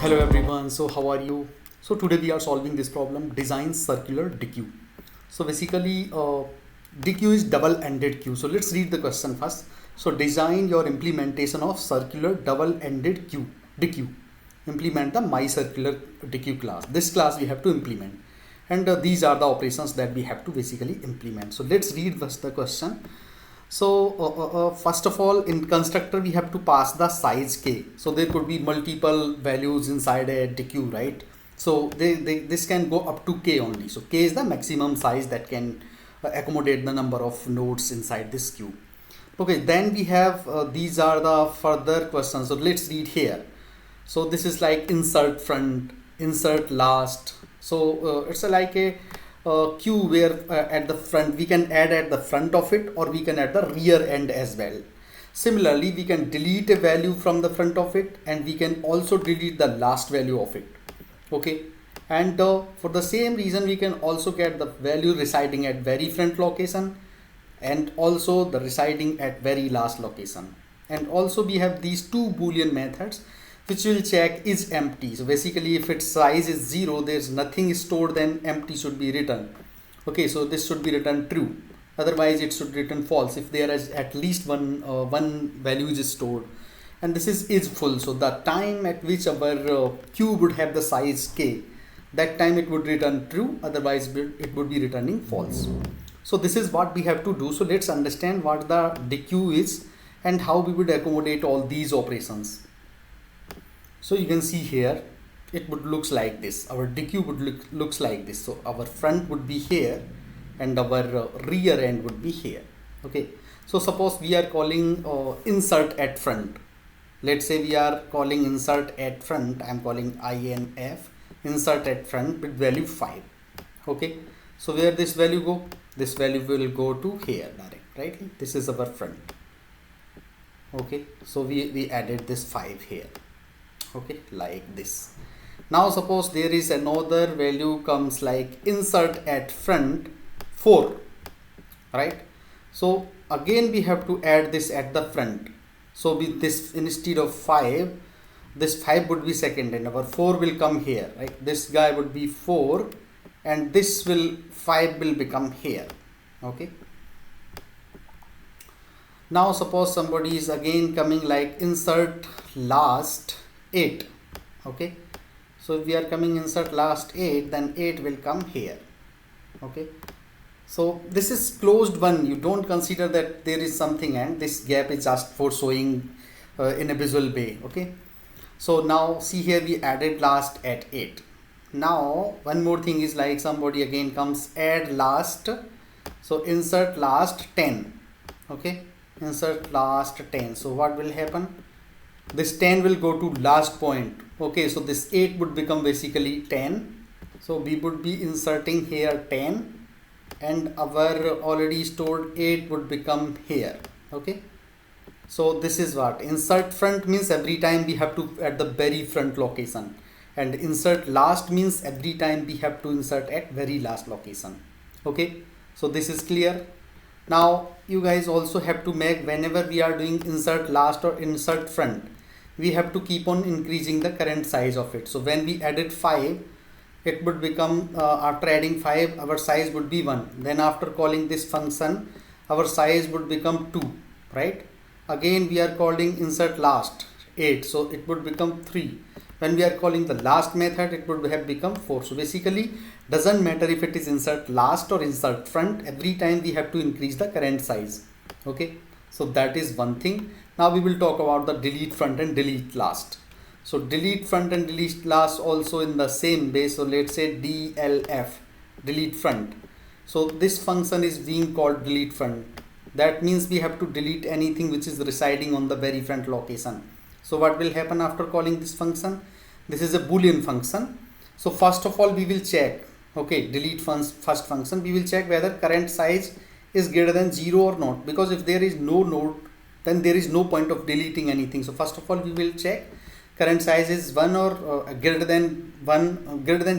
Hello everyone, so how are you? So today we are solving this problem, design circular deque. So basically deque is double-ended queue. So let's read the question first. So design your implementation of circular double-ended queue deque. Implement the MyCircularDeque class. This class we have to implement, and these are the operations that we have to basically implement. So let's read first the question. So first of all, in constructor we have to pass the size k. So there could be multiple values inside a deque, right? So this can go up to k only. So k is the maximum size that can accommodate the number of nodes inside this queue. Okay, then we have these are the further questions. So let's read here. So this is like insertFront, insertLast. So it's like a queue where at the front we can add at the front of it, or we can at the rear end as well. Similarly, we can delete a value from the front of it, and we can also delete the last value of it. Okay, and for the same reason we can also get the value residing at very front location and also the residing at very last location. And also we have these two boolean methods which will check is empty. So basically if its size is 0, there's nothing stored, then empty should be written. Okay, so this should be written true, otherwise it should return false if there is at least one value is stored. And this is full, so the time at which our queue would have the size k, that time it would return true, otherwise it would be returning false. So this is what we have to do. So let's understand what the deque is and how we would accommodate all these operations. So you can see here it would looks like this. Our deque would looks like this. So our front would be here and our rear end would be here. Okay, so suppose we are calling insertFront. Let's say we are calling insertFront. I'm calling inf insertFront with value 5. Okay, so where this value go? This value will go to here direct, right? This is our front. Okay, so we added this 5 here. Okay, like this. Now suppose there is another value comes like insertFront 4, right? So again we have to add this at the front. So with this, instead of 5, this 5 would be second and our 4 will come here, right? This guy would be 4 and this 5 will become here. Okay, now suppose somebody is again coming like insertLast 8. Okay, so if we are coming insertLast 8, then 8 will come here. Okay, so this is closed one. You don't consider that there is something, and this gap is just for showing in a visual way. Okay, so now see here we added last at 8. Now one more thing is like somebody again comes add last. So insert last 10. Okay, insert last 10. So what will happen? This 10 will go to last point. Okay, so this 8 would become basically 10. So we would be inserting here 10 and our already stored 8 would become here. Okay, so this is what insertFront means. Every time we have to at the very front location, and insertLast means every time we have to insert at very last location. Okay, so this is clear. Now you guys also have to make, whenever we are doing insertLast or insertFront, we have to keep on increasing the current size of it. So when we added 5, it would become after adding 5 our size would be 1. Then after calling this function our size would become 2, right? Again we are calling insertLast 8, so it would become 3. When we are calling the last method, it would have become 4. So basically doesn't matter if it is insertLast or insertFront, every time we have to increase the current size. Okay, so that is one thing. Now we will talk about the deleteFront and deleteLast. So deleteFront and deleteLast also in the same way. So let's say deleteFront. So this function is being called deleteFront. That means we have to delete anything which is residing on the very front location. So what will happen after calling this function? This is a boolean function. So first of all we will check, okay, delete first function, we will check whether current size is greater than 0 or not, because if there is no node, then there is no point of deleting anything. So first of all we will check current size is 1 or greater than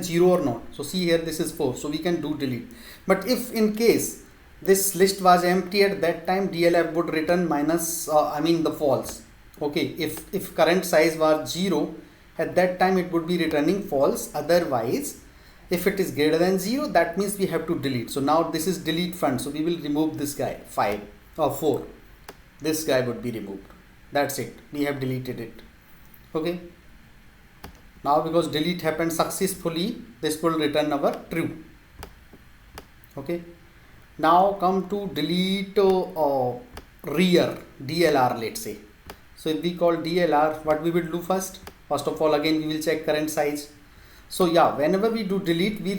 0 or not. So see here this is 4, so we can do delete. But if in case this list was empty at that time, DLF would return minus the false. Okay, if current size was 0 at that time it would be returning false. Otherwise, if it is greater than 0, that means we have to delete. So now this is deleteFront, so we will remove this guy 5 or 4. This guy would be removed. That's it, we have deleted it. Okay, now because delete happened successfully, this will return our true. Okay, now come to delete rear, DLR, let's say. So if we call DLR, what we will do first of all, again we will check current size. So yeah, whenever we do delete, we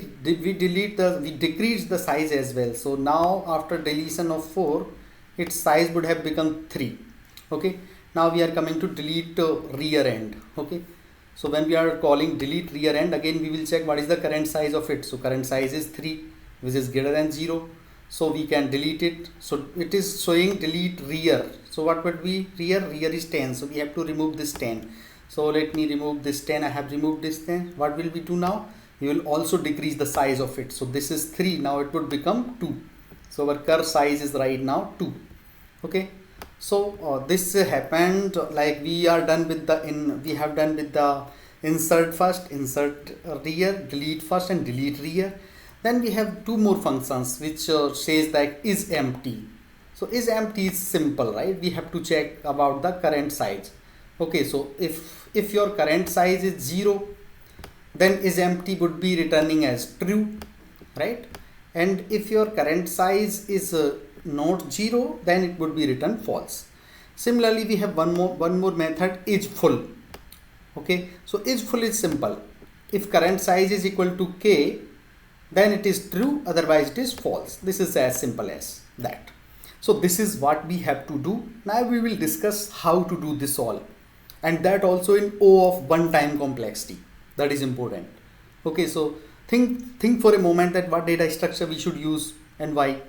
decrease the size as well. So now after deletion of 4, its size would have become 3. Okay, now we are coming to delete rear end. Okay, so when we are calling delete rear end, again we will check what is the current size of it. So current size is 3, which is greater than 0. So we can delete it. So it is showing delete rear. So what would be rear? Rear is 10. So we have to remove this 10. So let me remove this 10. I have removed this 10. What will we do now? We will also decrease the size of it. So this is 3. Now it would become 2. So our curve size is right now 2. Okay. So this happened like we are done with the we have done with the insert first, insert rear, delete first, and delete rear. Then we have 2 more functions which says that is empty. So is empty is simple, right? We have to check about the current size. Okay, so if your current size is 0, then is empty would be returning as true, right? And if your current size is not 0, then it would be returned false. Similarly, we have one more method, is full. Okay, so is full is simple. If current size is equal to k, then it is true, otherwise it is false. This is as simple as that. So this is what we have to do. Now we will discuss how to do this all, and that also in O of one time complexity. That is important. Okay, so think for a moment that what data structure we should use and why.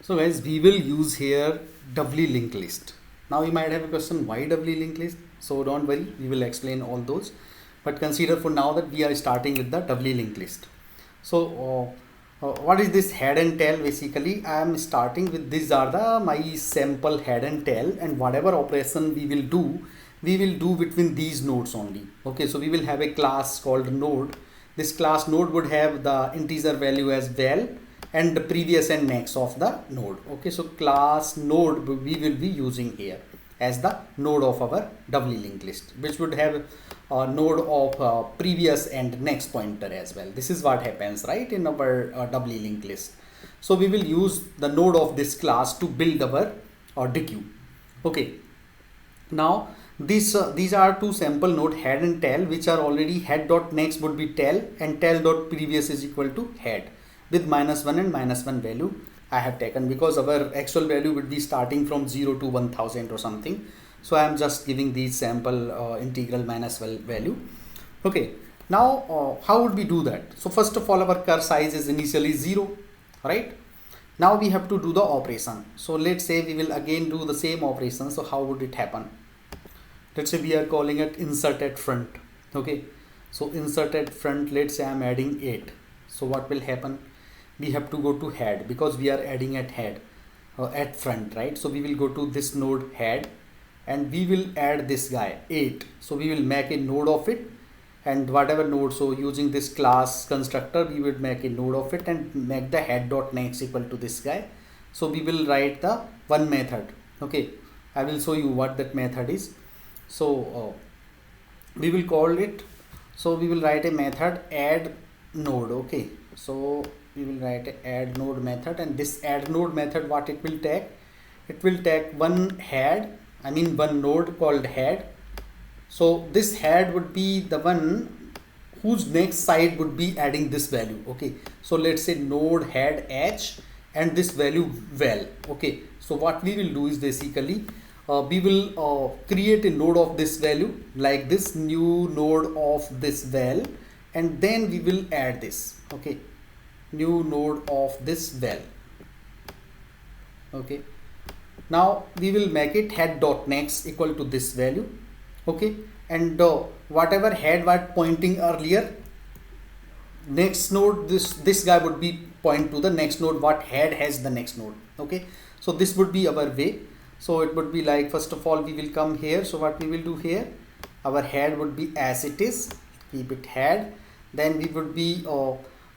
So guys, we will use here doubly linked list. Now you might have a question, why doubly linked list? So don't worry, we will explain all those, but consider for now that we are starting with the doubly linked list. So what is this head and tail? Basically I am starting with these are the my sample head and tail, and whatever operation we will do between these nodes only. Okay, so we will have a class called node. This class node would have the integer value as well and the previous and next of the node. Okay, so class node we will be using here as the node of our doubly linked list, which would have a node of previous and next pointer as well. This is what happens, right, in our doubly linked list. So we will use the node of this class to build our DeQueue. Okay, now these are 2 sample node head and tail, which are already head.next would be tail and tail.previous is equal to head with -1 and -1 value I have taken, because our actual value would be starting from 0 to 1000 or something. So I am just giving these sample integral -1 value. Okay, now how would we do that? So first of all, our curve size is initially 0, right? Now we have to do the operation. So let's say we will again do the same operation. So how would it happen? Let's say we are calling it insertFront. Okay, so insertFront, let's say I am adding 8. So what will happen? We have to go to head because we are adding at head at front, right? So we will go to this node head and we will add this guy 8. So we will make a node of it, and whatever node, so using this class constructor we would make a node of it and make the head.next equal to this guy. So we will write the one method. Okay, I will show you what that method is. So we will call it, so we will write a method add node. Okay, so we will write a add node method, and this add node method, what it will take, it will take one node called head. So this head would be the one whose next side would be adding this value. Okay, so let's say node head h and this value val. Okay, so what we will do is basically we will create a node of this value like this, new node of this val, and then we will add this. Okay, new node of this val. Okay, now we will make it head.next equal to this value. Okay, and whatever head was pointing earlier, next node, this guy would be point to the next node what head has the next node. Okay, so this would be our way. So it would be like, first of all we will come here. So what we will do here, our head would be as it is, keep it head. Then we would be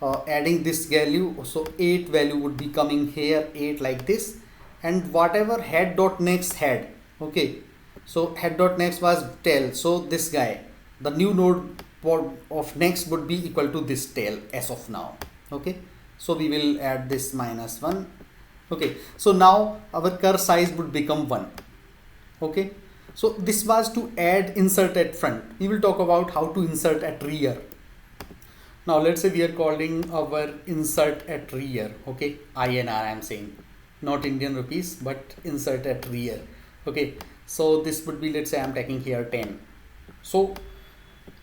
adding this value, so 8 value would be coming here, 8 like this, and whatever head dot next head, okay, so head dot next was tail, so this guy, the new node of next would be equal to this tail as of now, okay. So we will add this -1, okay. So now our cur size would become 1, okay. So this was to add insert at front. We will talk about how to insert at rear. Now let's say we are calling our insert at rear, okay, INR I am saying, not Indian rupees, but insert at rear, okay. So this would be, let's say I'm taking here 10. So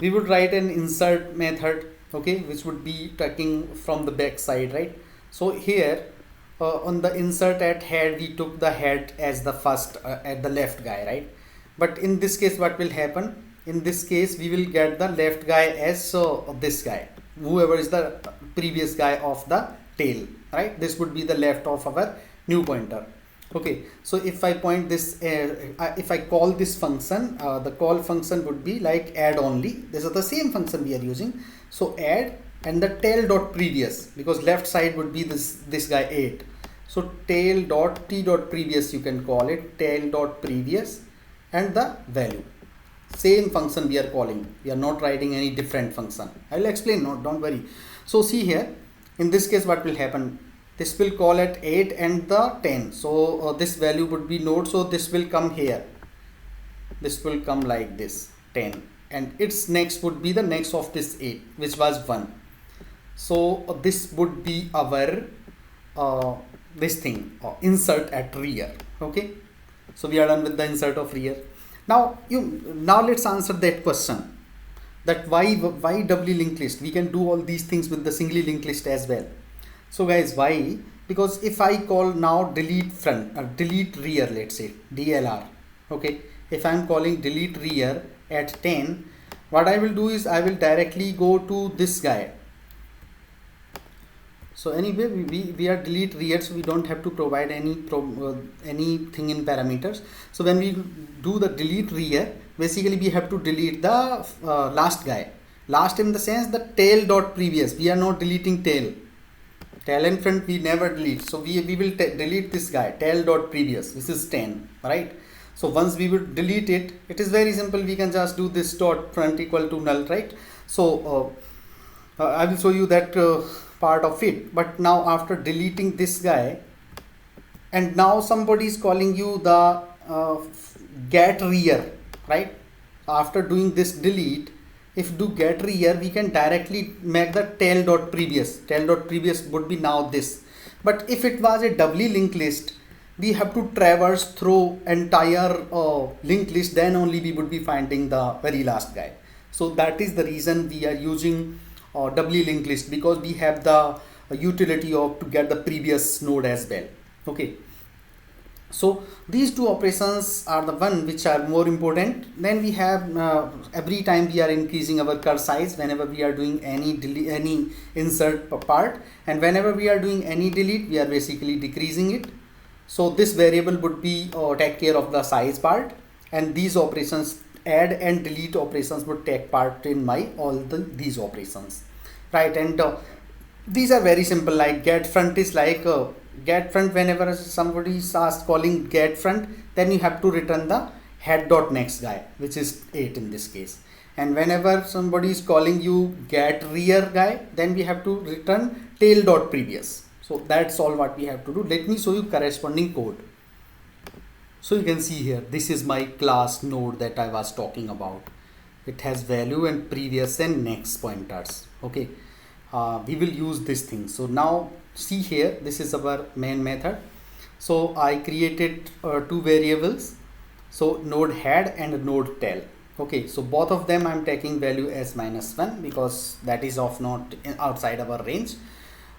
we would write an insert method, okay, which would be taking from the back side, right? So here on the insert at head, we took the head as the first at the left guy, right? But in this case, what will happen? In this case, we will get the left guy as this guy, whoever is the previous guy of the tail, right? This would be the left of our new pointer. Okay, so if I point this, if I call this function, the call function would be like add only. This is the same function we are using. So add and the tail dot previous, because left side would be this guy 8. So tail dot t dot previous, you can call it tail dot previous, and the value. Same function we are calling. We are not writing any different function. I will explain. No, don't worry. So see here, in this case, what will happen? This will call at 8 and the 10. So this value would be node. So this will come here. This will come like this 10, and its next would be the next of this 8, which was 1. So this would be our this thing, insert at rear. Okay. So we are done with the insert of rear. Now let's answer that question, that why doubly linked list. We can do all these things with the singly linked list as well. So guys, why? Because if I call now delete front or delete rear, let's say DLR, okay, if I'm calling delete rear at 10, what I will do is I will directly go to this guy. So anyway, we are delete rear, so we don't have to provide anything in parameters. So when we do the delete rear, basically we have to delete the last guy. Last in the sense the tail dot previous. We are not deleting tail. Tail and front we never delete. So we will delete this guy, tail dot previous. This is 10, right? So once we will delete it, it is very simple. We can just do this dot front equal to null, right? So I will show you that part of it. But now after deleting this guy, and now somebody is calling you the getRear, right? After doing this delete, if do getRear, we can directly make the tail dot previous. Tail dot previous would be now this. But if it was a doubly linked list, we have to traverse through entire linked list, then only we would be finding the very last guy. So that is the reason we are using doubly linked list, because we have the utility of to get the previous node as well. Okay, so these two operations are the one which are more important. Then we have every time we are increasing our cur size whenever we are doing any insert part, and whenever we are doing any delete, we are basically decreasing it. So this variable would be take care of the size part, and these operations, add and delete operations, would take part in my these operations, right? And these are very simple. Like getFront is like getFront. Whenever somebody starts calling getFront, then you have to return the head dot next guy, which is 8 in this case. And whenever somebody is calling you getRear guy, then we have to return tail dot previous. So that's all what we have to do. Let me show you corresponding code. So you can see here, this is my class node that I was talking about. It has value and previous and next pointers. Okay, we will use this thing. So now see here, this is our main method. So I created two variables, so node head and node tail. Okay, so both of them I'm taking value as -1 because that is of not outside our range.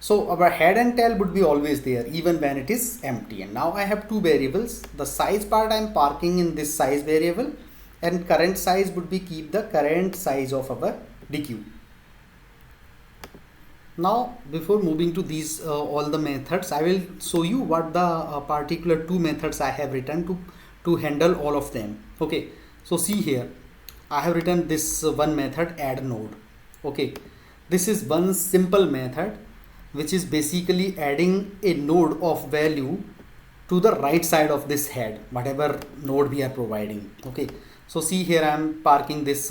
So our head and tail would be always there even when it is empty. And now I have two variables. The size part I'm parking in this size variable, and current size would be keep the current size of our DeQueue. Now before moving to these all the methods, I will show you what the particular two methods I have written to handle all of them. Okay, so see here, I have written this one method add node. Okay, this is one simple method which is basically adding a node of value to the right side of this head, whatever node we are providing. Okay, so see here I am parking this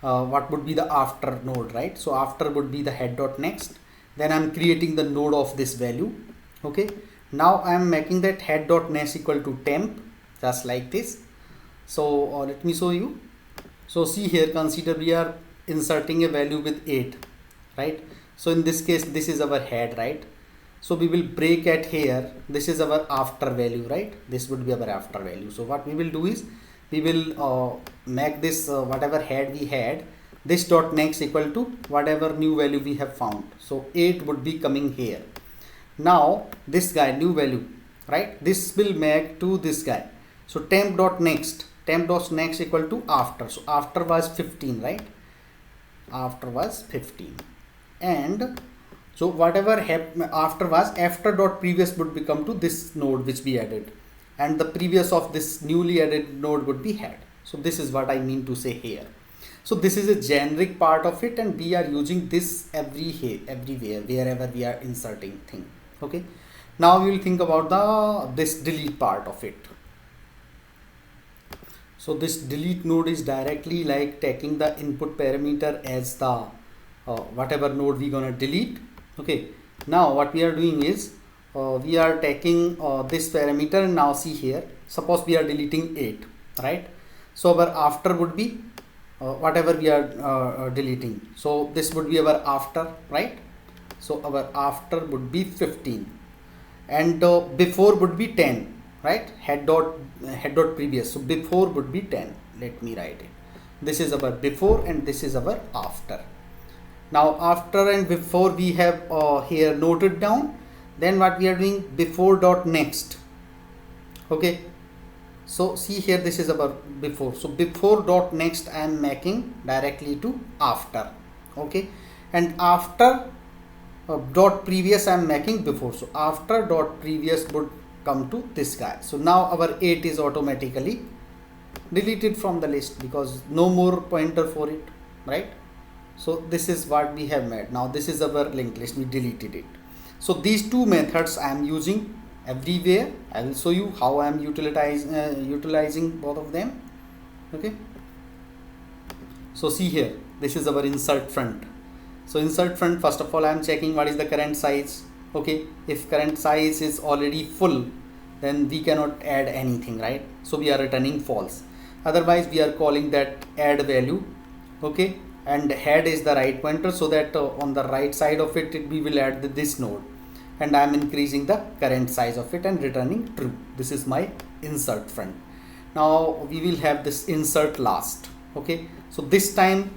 what would be the after node, right? So after would be the head.next, then I'm creating the node of this value. Okay, now I'm making that head.next equal to temp, just like this. So let me show you. So see here, consider we are inserting a value with 8, right? So in this case this is our head, right? So we will break at here, this is our after value, right? This would be our after value. So what we will do is we will make this whatever head we had, this dot next equal to whatever new value we have found. So 8 would be coming here. Now this guy new value, right? This will make to this guy. So temp dot next equal to after. So after was 15, right? After was 15, and so whatever after was after dot previous would become to this node which we added, and the previous of this newly added node would be head. So this is what I mean to say here. So this is a generic part of it, and we are using this everywhere wherever we are inserting thing. Okay, now we will think about this delete part of it. So this delete node is directly like taking the input parameter as the whatever node we gonna delete. Okay, now what we are doing is we are taking this parameter, and now see here, suppose we are deleting 8, right? So our after would be whatever we are deleting. So this would be our after, right? So our after would be 15, and before would be 10, right? Head dot previous. So before would be 10. Let me write it. This is our before and this is our after. Now after and before we have here noted down. Then what we are doing, before dot next. Okay, so see here, this is our before. So before dot next I am making directly to after. Okay, and after dot previous I am making before. So after dot previous would come to this guy. So now our 8 is automatically deleted from the list because no more pointer for it, right? So this is what we have made. Now this is our linked list, we deleted it. So these two methods I am using everywhere. I will show you how I am utilizing both of them. Okay, so see here, this is our insertFront. So insertFront, first of all I am checking what is the current size. Okay, if current size is already full, then we cannot add anything, right? So we are returning false. Otherwise we are calling that add value. Okay, and head is the right pointer, so that on the right side of it we will add this node, and I am increasing the current size of it and returning true. This is my insertFront. Now we will have this insertLast. Okay, so this time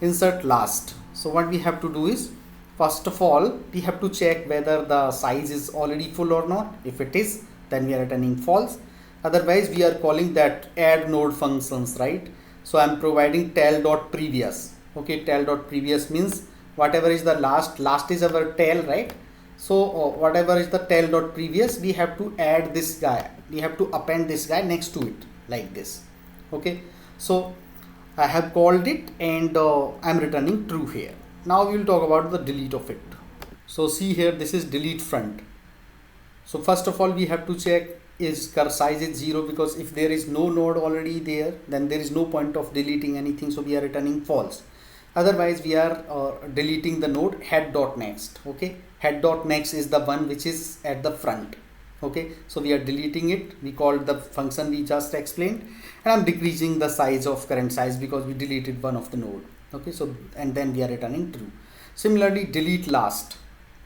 insertLast. So what we have to do is, first of all we have to check whether the size is already full or not. If it is, then we are returning false. Otherwise we are calling that add node functions, right? So I am providing tail.previous. Okay, tail.previous means whatever is the last is our tail, right? So whatever is the tail.previous, we have to add this guy, we have to append this guy next to it like this. Okay, so I have called it, and I am returning true here. Now we will talk about the delete of it. So see here, this is deleteFront. So first of all we have to check is size is 0, because if there is no node already there, then there is no point of deleting anything, so we are returning false. Otherwise we are deleting the node head.next. Okay, head.next is the one which is at the front. Okay, so we are deleting it, we called the function we just explained, and I'm decreasing the size of current size because we deleted one of the node. Okay, so and then we are returning true. Similarly deleteLast.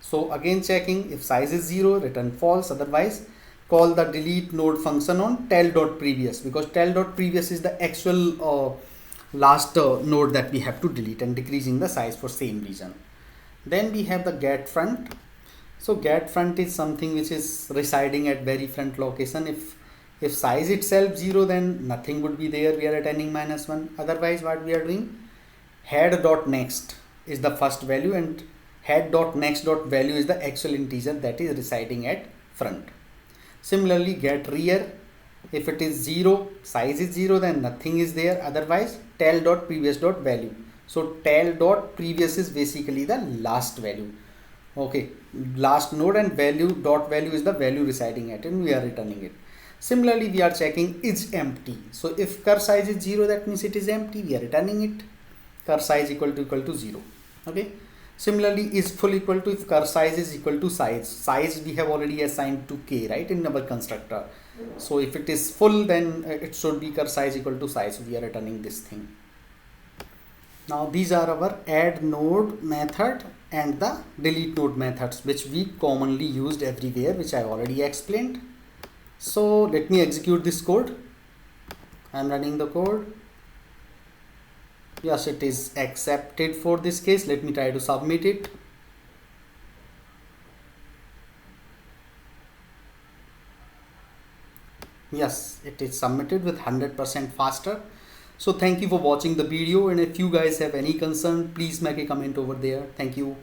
So again checking, if size is 0, return false. Otherwise call the delete node function on tail.previous, because tail.previous is the actual last node that we have to delete, and decreasing the size for same reason. Then we have the getFront. So getFront is something which is residing at very front location. If size itself 0, then nothing would be there, we are returning -1. Otherwise what we are doing, head.next is the first value, and head.next.value is the actual integer that is residing at front. Similarly getRear. If it is 0, size is 0, then nothing is there. Otherwise, tel.previous.value. So tel.previous is basically the last value. Okay, last node, and value is the value residing at it, and we are returning it. Similarly, we are checking is empty. So if cur size is 0, that means it is empty. We are returning it. Cur size equal to 0. Okay. Similarly, is full equal to, if cur size is equal to size. Size we have already assigned to k, right, in our constructor. So if it is full, then it should be cur size equal to size. We are returning this thing. Now these are our add node method and the delete node methods, which we commonly used everywhere, which I already explained. So let me execute this code. I'm running the code. Yes, it is accepted for this case. Let me try to submit it. Yes, it is submitted with 100% faster. So thank you for watching the video, and if you guys have any concern, please make a comment over there. Thank you.